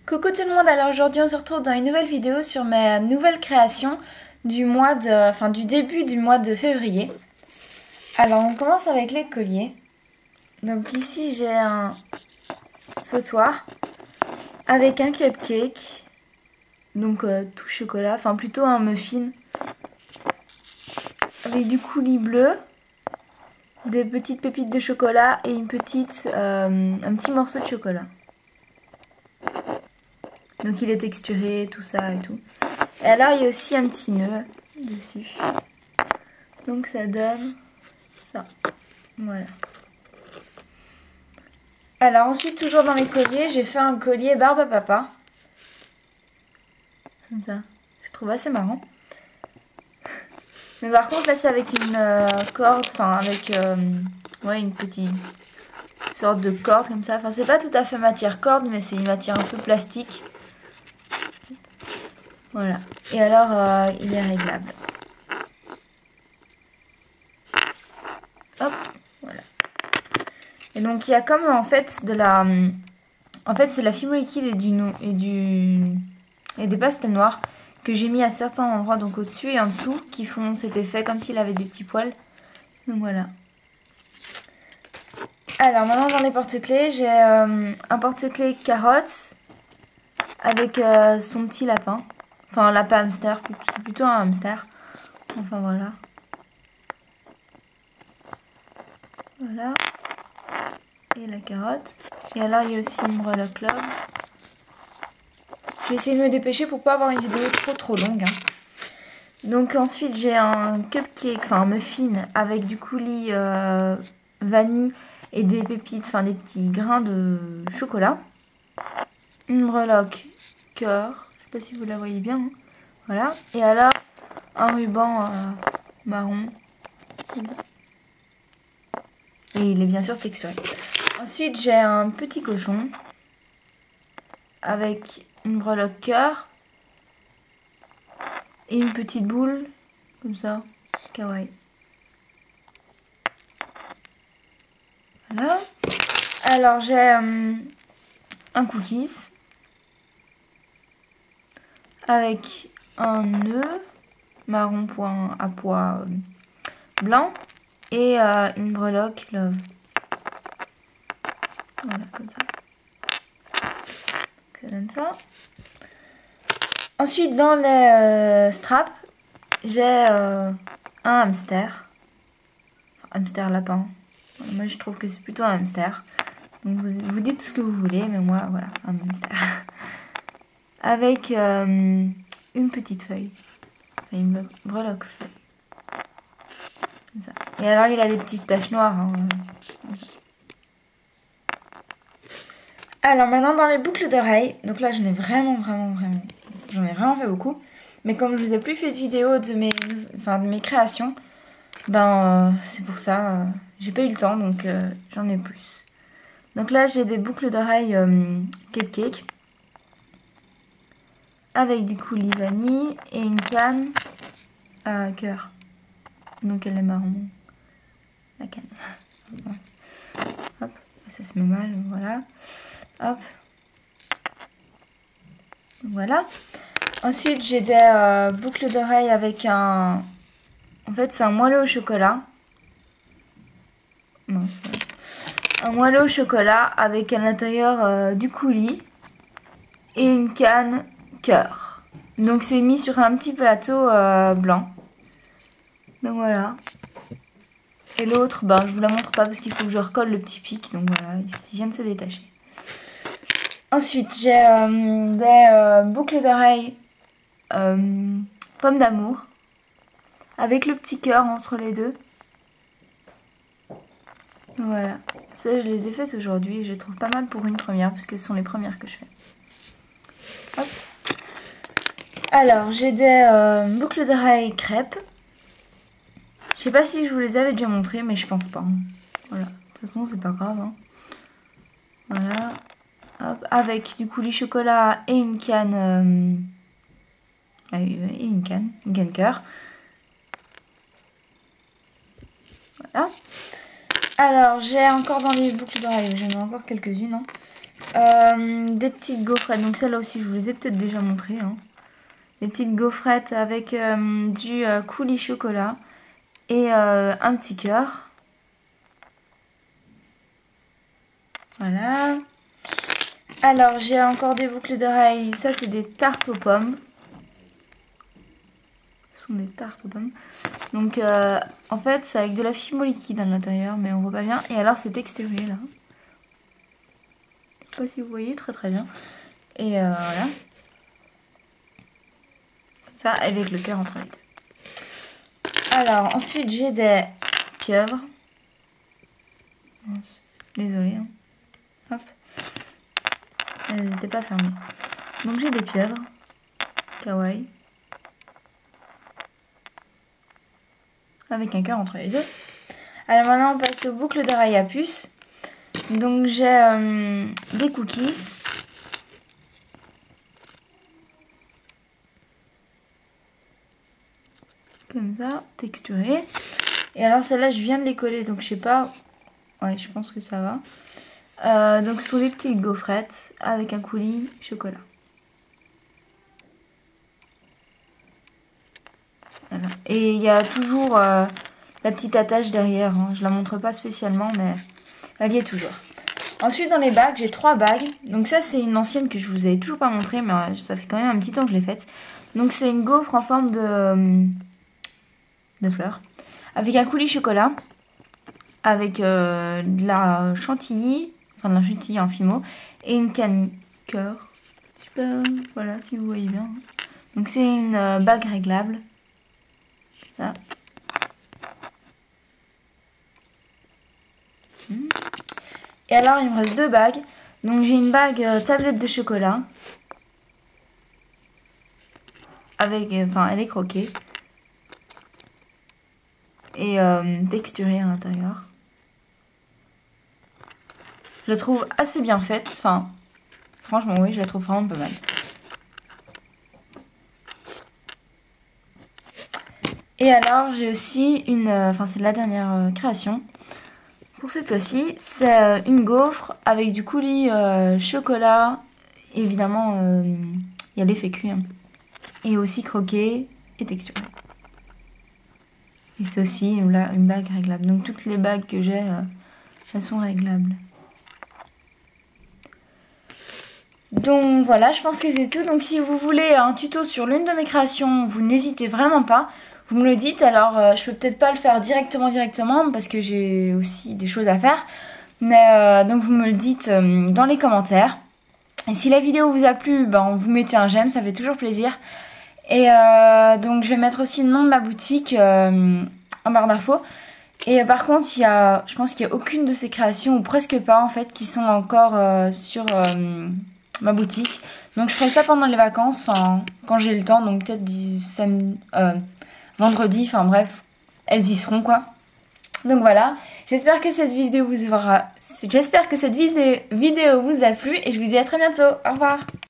Coucou tout le monde, alors aujourd'hui on se retrouve dans une nouvelle vidéo sur mes nouvelles créations du mois de, du début du mois de février. Alors on commence avec les colliers. Donc ici j'ai un sautoir avec un cupcake, donc tout chocolat, enfin plutôt un muffin avec du coulis bleu, des petites pépites de chocolat et un petit morceau de chocolat. Donc il est texturé, tout ça et tout. Et alors il y a aussi un petit nœud dessus. Donc ça donne ça. Voilà. Alors ensuite, toujours dans les colliers, j'ai fait un collier barbe à papa. Comme ça. Je trouve assez marrant. Mais par contre là c'est avec une corde, ouais, une petite sorte de corde comme ça. Enfin c'est pas tout à fait matière corde, mais c'est une matière un peu plastique. Voilà. Et alors il est réglable. Hop, voilà. Et donc il y a comme en fait de la... En fait c'est de la fibre liquide et des pastels noirs que j'ai mis à certains endroits, donc au-dessus et en dessous, qui font cet effet comme s'il avait des petits poils. Donc voilà. Alors maintenant j'en ai porte-clés. J'ai un porte-clés carotte avec son petit lapin. Enfin un lapin hamster, c'est plutôt un hamster. Enfin voilà. Voilà. Et la carotte. Et alors il y a aussi une breloque love. Je vais essayer de me dépêcher pour pas avoir une vidéo trop longue. Donc ensuite j'ai un cupcake, enfin un muffin avec du coulis vanille et des pépites, enfin des petits grains de chocolat. Une breloque cœur, je sais pas si vous la voyez bien. Hein. Voilà. Et alors un ruban marron. Et il est bien sûr texturé. Ensuite j'ai un petit cochon avec une breloque cœur et une petite boule comme ça, kawaii. Voilà. Alors j'ai un cookies avec un nœud marron point à pois blanc et une breloque love. Voilà, comme ça. Ça donne ça. Ensuite, dans les straps, j'ai un hamster. Hamster lapin. Moi, je trouve que c'est plutôt un hamster. Donc, vous dites ce que vous voulez, mais moi, voilà, un hamster. Avec une petite feuille. Enfin, une breloque feuille. Comme ça. Et alors, il a des petites taches noires. Hein, comme ça. Alors maintenant dans les boucles d'oreilles, donc là j'en ai vraiment fait beaucoup. Mais comme je vous ai plus fait de vidéo de mes créations, c'est pour ça, j'ai pas eu le temps donc j'en ai plus. Donc là j'ai des boucles d'oreilles cupcake avec du coulis vanille et une canne à cœur. Donc elle est marron, la canne. Hop, ça se met mal, voilà. Hop. Voilà. Ensuite, j'ai des boucles d'oreilles avec un... En fait, c'est un moelleux au chocolat. Non, c'est pas... Un moelleux au chocolat avec à l'intérieur du coulis et une canne cœur. Donc, c'est mis sur un petit plateau blanc. Donc, voilà. Et l'autre, je vous la montre pas parce qu'il faut que je recolle le petit pic. Donc, voilà, il vient de se détacher. Ensuite, j'ai des boucles d'oreilles pommes d'amour avec le petit cœur entre les deux. Voilà, ça je les ai faites aujourd'hui et je les trouve pas mal pour une première parce que ce sont les premières que je fais. Hop. Alors, j'ai des boucles d'oreilles crêpes. Je sais pas si je vous les avais déjà montrées, mais je pense pas. Hein. Voilà, de toute façon, c'est pas grave. Hein. Voilà. Hop. Avec du coulis chocolat et une canne. Et une canne cœur. Voilà. Alors, j'ai encore dans les boucles d'oreilles, j'en ai encore quelques-unes. Hein. Des petites gaufrettes. Donc celles-là aussi, je vous les ai peut-être déjà montrées. Hein. Des petites gaufrettes avec du coulis chocolat et un petit cœur. Voilà. Alors, j'ai encore des boucles d'oreilles. Ça, c'est des tartes aux pommes. Ce sont des tartes aux pommes. Donc, en fait, c'est avec de la fimo liquide à l'intérieur, mais on voit pas bien. Et alors, c'est texturé, là. Je sais pas si vous voyez, très très bien. Et voilà. Comme ça, avec le cœur entre les deux. Alors, ensuite, j'ai des pieuvres. Désolée. Hein. Hop. Elles n'étaient pas fermées. Donc, j'ai des pieuvres. Kawaii. Avec un cœur entre les deux. Alors maintenant on passe aux boucles d'oreilles à puce. Donc j'ai des cookies. Comme ça, texturées. Et alors celles-là je viens de les coller donc je sais pas. Ouais, je pense que ça va. Donc ce sont des petites gaufrettes avec un coulis chocolat. Voilà. Et il y a toujours la petite attache derrière. Hein. Je la montre pas spécialement, mais elle y est toujours. Ensuite, dans les bagues, j'ai 3 bagues. Donc ça, c'est une ancienne que je vous avais toujours pas montrée, mais ça fait quand même un petit temps que je l'ai faite. Donc c'est une gaufre en forme de fleurs. Avec un coulis chocolat. Avec de la chantilly. Enfin, de la chantilly en fimo. Et une canne cœur. Je sais pas, voilà, si vous voyez bien. Donc c'est une bague réglable. Ça. Et alors il me reste 2 bagues. Donc j'ai une bague tablette de chocolat. Avec, enfin elle est croquée. Et texturée à l'intérieur. Je la trouve assez bien faite. Enfin, franchement oui, je la trouve vraiment pas mal. Et alors j'ai aussi une, enfin c'est la dernière création. Pour cette fois-ci, c'est une gaufre avec du coulis chocolat. Évidemment, il y a l'effet cuit. Hein. Et aussi croqué et texturé. Et c'est aussi une bague réglable. Donc toutes les bagues que j'ai, elles sont réglables. Donc voilà, je pense que c'est tout. Donc si vous voulez un tuto sur l'une de mes créations, vous n'hésitez vraiment pas. Vous me le dites, alors je peux peut-être pas le faire directement parce que j'ai aussi des choses à faire. Mais donc vous me le dites dans les commentaires. Et si la vidéo vous a plu, ben, vous mettez un j'aime, ça fait toujours plaisir. Et donc je vais mettre aussi le nom de ma boutique en barre d'infos. Et par contre, je pense qu'il n'y a aucune de ces créations, ou presque pas en fait, qui sont encore sur ma boutique. Donc je ferai ça pendant les vacances, quand j'ai le temps, donc peut-être vendredi, enfin bref, elles y seront quoi. Donc voilà, j'espère que cette vidéo vous a plu et je vous dis à très bientôt. Au revoir.